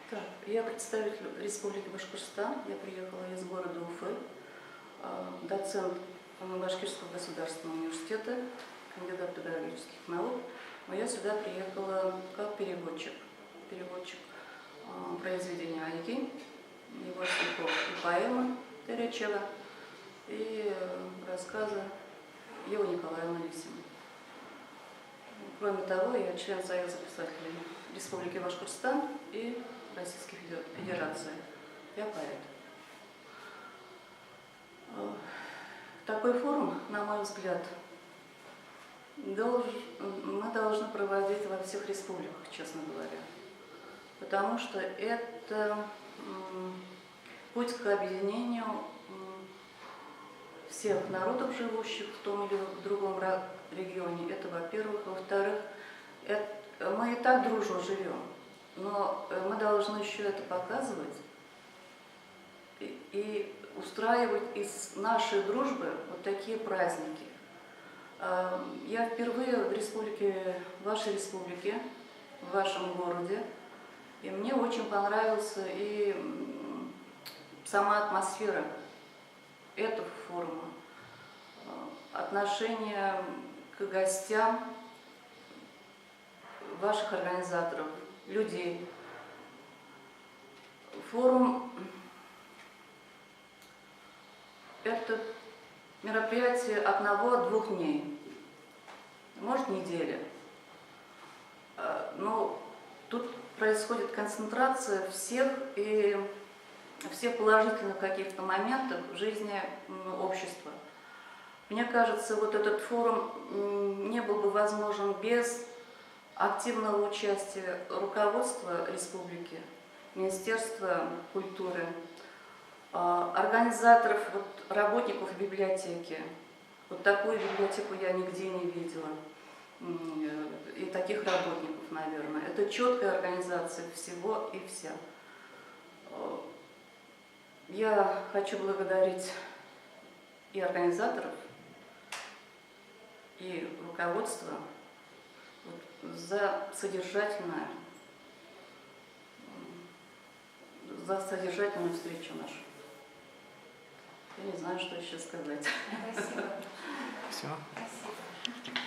Так, я представитель Республики Башкортостан. Я приехала из города Уфы, доцент Башкирского государственного университета, кандидат педагогических наук. Но я сюда приехала как переводчик. Переводчик произведения Айги, его стихов и поэмы Теречева, и рассказы Евы Николаевны Лисиной. Кроме того, я член Союза писателей Республики Башкортостан и Российской Федерации. Я поэт. Такой форум, на мой взгляд, мы должны проводить во всех республиках, честно говоря. Потому что это путь к объединению всех народов, живущих в том или в другом регионе. Это, во-первых. Во-вторых, мы и так дружно живем, но мы должны еще это показывать и устраивать из нашей дружбы вот такие праздники. Я впервые в республике, в вашей республике, в вашем городе, и мне очень понравился и сама атмосфера этого форума, отношение к гостям, ваших организаторов, людей. Форум – это мероприятие одного-двух дней, может, недели. Но тут происходит концентрация всех положительных каких-то моментов в жизни общества. Мне кажется, вот этот форум не был бы возможен без активного участия руководства республики, Министерства культуры, организаторов, работников библиотеки. Вот такую библиотеку я нигде не видела. И таких работников, наверное. Это четкая организация всего и вся. Я хочу благодарить и организаторов, и руководство за содержательную встречу нашу. Я не знаю, что еще сказать. Спасибо. Все. Спасибо.